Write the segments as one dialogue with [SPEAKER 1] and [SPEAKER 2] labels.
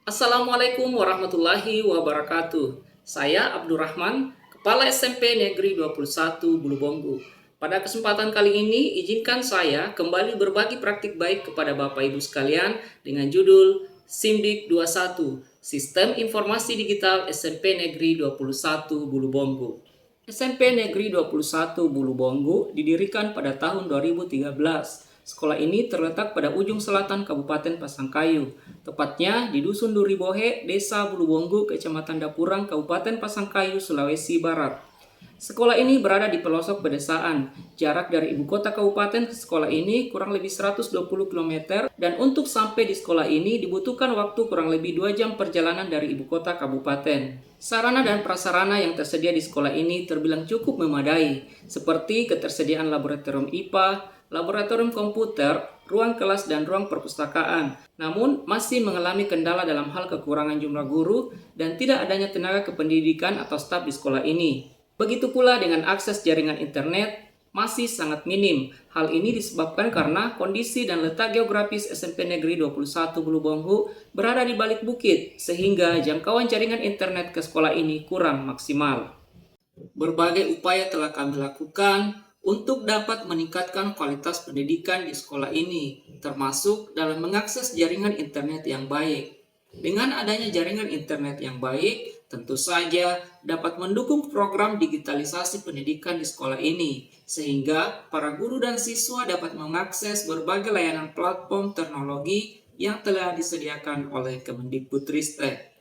[SPEAKER 1] Assalamualaikum warahmatullahi wabarakatuh. Saya Abdurrahman, Kepala SMP Negeri 21 Bulubonggu. Pada kesempatan kali ini, izinkan saya kembali berbagi praktik baik kepada Bapak Ibu sekalian dengan judul SIMDIK 21, Sistem Informasi Digital SMP Negeri 21 Bulubonggu. SMP Negeri 21 Bulubonggu didirikan pada tahun 2013. Sekolah ini terletak pada ujung selatan Kabupaten Pasangkayu, tepatnya di Dusun Duribohe, Desa Bulubonggu, Kecamatan Dapurang, Kabupaten Pasangkayu, Sulawesi Barat. Sekolah ini berada di pelosok pedesaan. Jarak dari ibu kota kabupaten ke sekolah ini kurang lebih 120 km dan untuk sampai di sekolah ini dibutuhkan waktu kurang lebih 2 jam perjalanan dari ibu kota kabupaten. Sarana dan prasarana yang tersedia di sekolah ini terbilang cukup memadai, seperti ketersediaan laboratorium IPA, laboratorium komputer, ruang kelas dan ruang perpustakaan. Namun masih mengalami kendala dalam hal kekurangan jumlah guru dan tidak adanya tenaga kependidikan atau staf di sekolah ini. Begitu pula dengan akses jaringan internet masih sangat minim. Hal ini disebabkan karena kondisi dan letak geografis SMP Negeri 21 Bulubonggu berada di balik bukit, sehingga jangkauan jaringan internet ke sekolah ini kurang maksimal. Berbagai upaya telah kami lakukan untuk dapat meningkatkan kualitas pendidikan di sekolah ini, termasuk dalam mengakses jaringan internet yang baik. Dengan adanya jaringan internet yang baik, tentu saja dapat mendukung program digitalisasi pendidikan di sekolah ini, sehingga para guru dan siswa dapat mengakses berbagai layanan platform teknologi yang telah disediakan oleh Kemendikbudristek.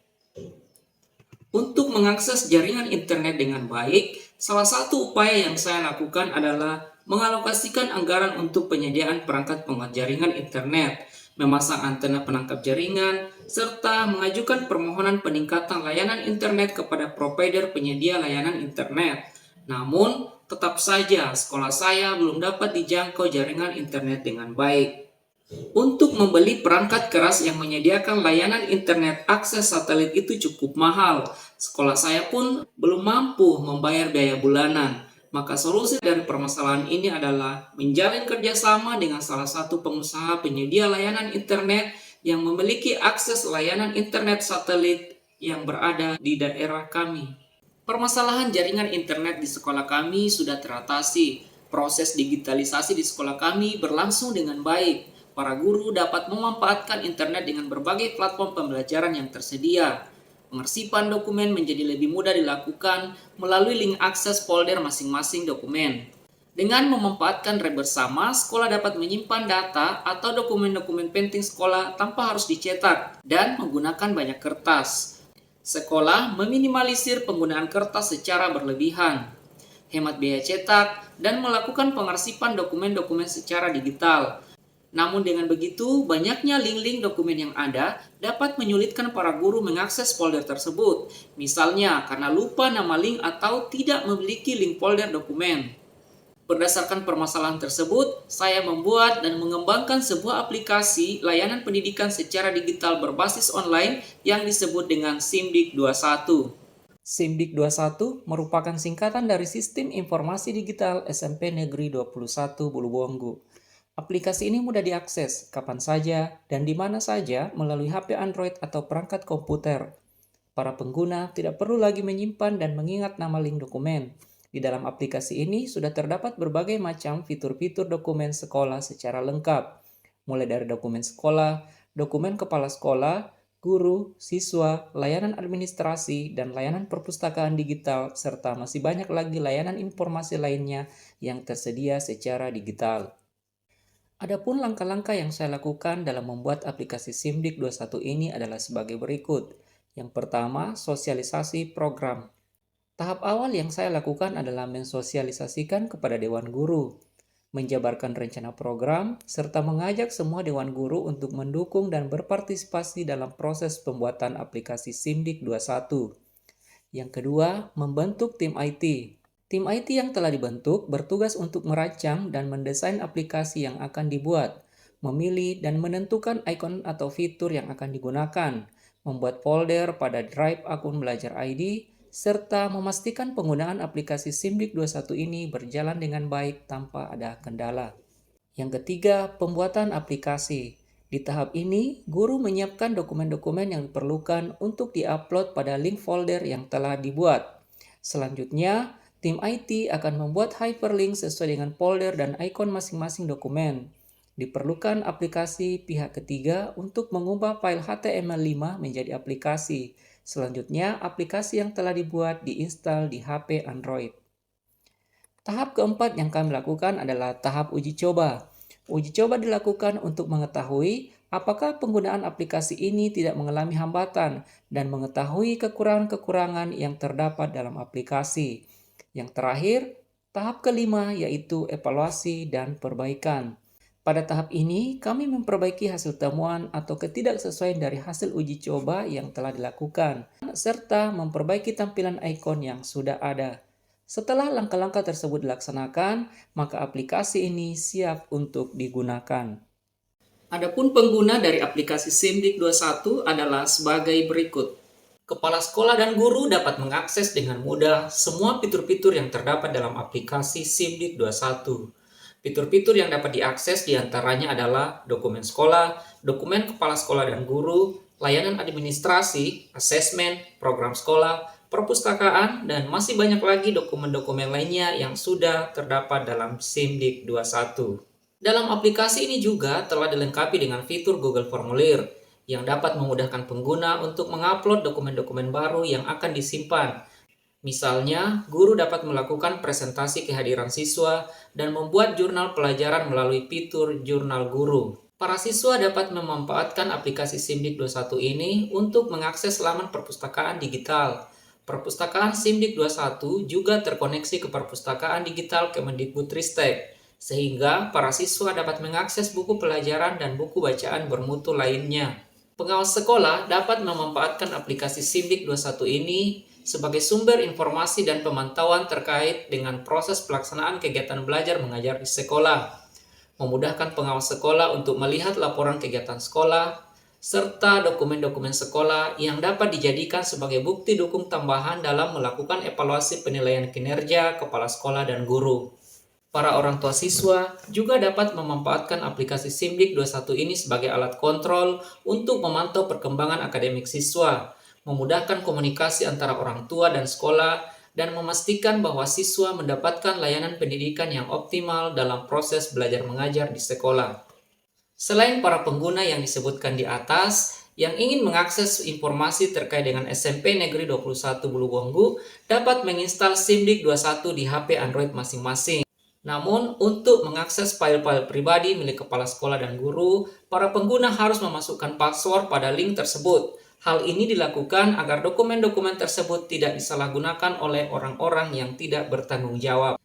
[SPEAKER 1] Untuk mengakses jaringan internet dengan baik, salah satu upaya yang saya lakukan adalah mengalokasikan anggaran untuk penyediaan perangkat penguat jaringan internet, memasang antena penangkap jaringan, serta mengajukan permohonan peningkatan layanan internet kepada provider penyedia layanan internet. Namun, tetap saja sekolah saya belum dapat dijangkau jaringan internet dengan baik. Untuk membeli perangkat keras yang menyediakan layanan internet akses satelit itu cukup mahal. Sekolah saya pun belum mampu membayar biaya bulanan. Maka solusi dari permasalahan ini adalah menjalin kerjasama dengan salah satu pengusaha penyedia layanan internet yang memiliki akses layanan internet satelit yang berada di daerah kami. Permasalahan jaringan internet di sekolah kami sudah teratasi. Proses digitalisasi di sekolah kami berlangsung dengan baik. Para guru dapat memanfaatkan internet dengan berbagai platform pembelajaran yang tersedia. Pengarsipan dokumen menjadi lebih mudah dilakukan melalui link akses folder masing-masing dokumen. Dengan memanfaatkan RAID bersama, sekolah dapat menyimpan data atau dokumen-dokumen penting sekolah tanpa harus dicetak dan menggunakan banyak kertas. Sekolah meminimalisir penggunaan kertas secara berlebihan, hemat biaya cetak, dan melakukan pengarsipan dokumen-dokumen secara digital. Namun dengan begitu, banyaknya link-link dokumen yang ada dapat menyulitkan para guru mengakses folder tersebut. Misalnya, karena lupa nama link atau tidak memiliki link folder dokumen. Berdasarkan permasalahan tersebut, saya membuat dan mengembangkan sebuah aplikasi layanan pendidikan secara digital berbasis online yang disebut dengan SIMDIK 21. SIMDIK 21 merupakan singkatan dari Sistem Informasi Digital SMP Negeri 21 Bulubonggu. Aplikasi ini mudah diakses kapan saja dan di mana saja melalui HP Android atau perangkat komputer. Para pengguna tidak perlu lagi menyimpan dan mengingat nama link dokumen. Di dalam aplikasi ini sudah terdapat berbagai macam fitur-fitur dokumen sekolah secara lengkap, mulai dari dokumen sekolah, dokumen kepala sekolah, guru, siswa, layanan administrasi, dan layanan perpustakaan digital, serta masih banyak lagi layanan informasi lainnya yang tersedia secara digital. Adapun langkah-langkah yang saya lakukan dalam membuat aplikasi SIMDIK 21 ini adalah sebagai berikut. Yang pertama, sosialisasi program. Tahap awal yang saya lakukan adalah mensosialisasikan kepada Dewan Guru, menjabarkan rencana program, serta mengajak semua Dewan Guru untuk mendukung dan berpartisipasi dalam proses pembuatan aplikasi SIMDIK 21. Yang kedua, membentuk tim IT. Tim IT yang telah dibentuk bertugas untuk merancang dan mendesain aplikasi yang akan dibuat, memilih dan menentukan ikon atau fitur yang akan digunakan, membuat folder pada drive akun belajar ID, serta memastikan penggunaan aplikasi SIMDIK 21 ini berjalan dengan baik tanpa ada kendala. Yang ketiga, pembuatan aplikasi. Di tahap ini, guru menyiapkan dokumen-dokumen yang diperlukan untuk diupload pada link folder yang telah dibuat. Selanjutnya, tim IT akan membuat hyperlink sesuai dengan folder dan ikon masing-masing dokumen. Diperlukan aplikasi pihak ketiga untuk mengubah file HTML5 menjadi aplikasi. Selanjutnya, aplikasi yang telah dibuat diinstal di HP Android. Tahap keempat yang kami lakukan adalah tahap uji coba. Uji coba dilakukan untuk mengetahui apakah penggunaan aplikasi ini tidak mengalami hambatan dan mengetahui kekurangan-kekurangan yang terdapat dalam aplikasi. Yang terakhir, tahap kelima yaitu evaluasi dan perbaikan. Pada tahap ini, kami memperbaiki hasil temuan atau ketidaksesuaian dari hasil uji coba yang telah dilakukan, serta memperbaiki tampilan ikon yang sudah ada. Setelah langkah-langkah tersebut dilaksanakan, maka aplikasi ini siap untuk digunakan. Adapun pengguna dari aplikasi SIMDIK 21 adalah sebagai berikut. Kepala sekolah dan guru dapat mengakses dengan mudah semua fitur-fitur yang terdapat dalam aplikasi SIMDIK 21. Fitur-fitur yang dapat diakses diantaranya adalah dokumen sekolah, dokumen kepala sekolah dan guru, layanan administrasi, asesmen, program sekolah, perpustakaan, dan masih banyak lagi dokumen-dokumen lainnya yang sudah terdapat dalam SIMDIK 21. Dalam aplikasi ini juga telah dilengkapi dengan fitur Google Formulir yang dapat memudahkan pengguna untuk mengupload dokumen-dokumen baru yang akan disimpan. Misalnya, guru dapat melakukan presentasi kehadiran siswa dan membuat jurnal pelajaran melalui fitur Jurnal Guru. Para siswa dapat memanfaatkan aplikasi SIMDIK 21 ini untuk mengakses laman perpustakaan digital. Perpustakaan SIMDIK 21 juga terkoneksi ke perpustakaan digital Kemendikbudristek, sehingga para siswa dapat mengakses buku pelajaran dan buku bacaan bermutu lainnya. Pengawas sekolah dapat memanfaatkan aplikasi SIMDIK 21 ini sebagai sumber informasi dan pemantauan terkait dengan proses pelaksanaan kegiatan belajar mengajar di sekolah, memudahkan pengawas sekolah untuk melihat laporan kegiatan sekolah, serta dokumen-dokumen sekolah yang dapat dijadikan sebagai bukti dukung tambahan dalam melakukan evaluasi penilaian kinerja kepala sekolah dan guru. Para orang tua siswa juga dapat memanfaatkan aplikasi SIMDIK 21 ini sebagai alat kontrol untuk memantau perkembangan akademik siswa, memudahkan komunikasi antara orang tua dan sekolah, dan memastikan bahwa siswa mendapatkan layanan pendidikan yang optimal dalam proses belajar mengajar di sekolah. Selain para pengguna yang disebutkan di atas, yang ingin mengakses informasi terkait dengan SMP Negeri 21 Bulubonggu dapat menginstal SIMDIK 21 di HP Android masing-masing. Namun, untuk mengakses file-file pribadi milik kepala sekolah dan guru, para pengguna harus memasukkan password pada link tersebut. Hal ini dilakukan agar dokumen-dokumen tersebut tidak disalahgunakan oleh orang-orang yang tidak bertanggung jawab.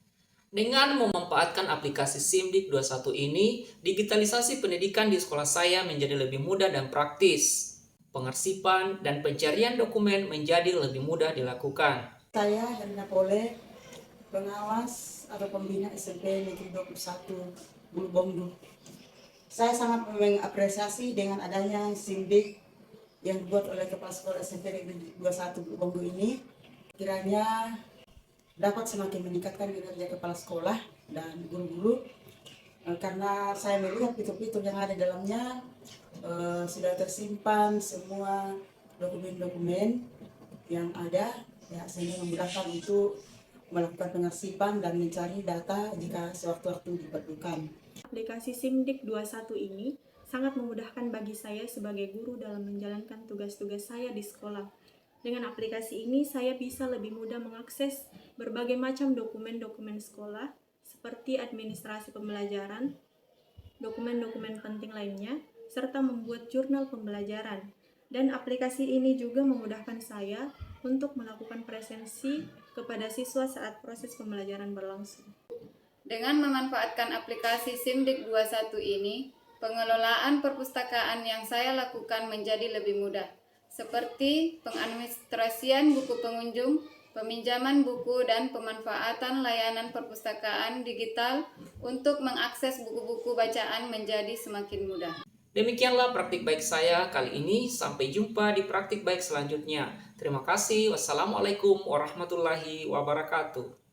[SPEAKER 1] Dengan memanfaatkan aplikasi SIMDIK 21 ini, digitalisasi pendidikan di sekolah saya menjadi lebih mudah dan praktis. Pengarsipan dan pencarian dokumen menjadi lebih mudah dilakukan.
[SPEAKER 2] Saya Herna Pole, pengawas atau pembina SMP Negeri 21 Bulubonggu. Saya sangat mengapresiasi dengan adanya SIMDIK yang dibuat oleh Kepala Sekolah SMP Negeri 21 Bulubonggu ini. Kiranya dapat semakin meningkatkan kinerja kepala sekolah dan guru-guru, karena saya melihat fitur-fitur yang ada di dalamnya sudah tersimpan semua dokumen-dokumen yang ada, ya, sehingga memudahkan untuk melakukan pengarsipan dan mencari data jika sewaktu-waktu diperlukan.
[SPEAKER 3] Aplikasi SIMDIK 21 ini sangat memudahkan bagi saya sebagai guru dalam menjalankan tugas-tugas saya di sekolah. Dengan aplikasi ini saya bisa lebih mudah mengakses berbagai macam dokumen-dokumen sekolah seperti administrasi pembelajaran, dokumen-dokumen penting lainnya, serta membuat jurnal pembelajaran. Dan aplikasi ini juga memudahkan saya untuk melakukan presensi kepada siswa saat proses pembelajaran berlangsung.
[SPEAKER 4] Dengan memanfaatkan aplikasi SIMDIK 21 ini, pengelolaan perpustakaan yang saya lakukan menjadi lebih mudah, seperti pengadministrasian buku pengunjung, peminjaman buku, dan pemanfaatan layanan perpustakaan digital untuk mengakses buku-buku bacaan menjadi semakin mudah.
[SPEAKER 1] Demikianlah praktik baik saya kali ini. Sampai jumpa di praktik baik selanjutnya. Terima kasih. Wassalamualaikum warahmatullahi wabarakatuh.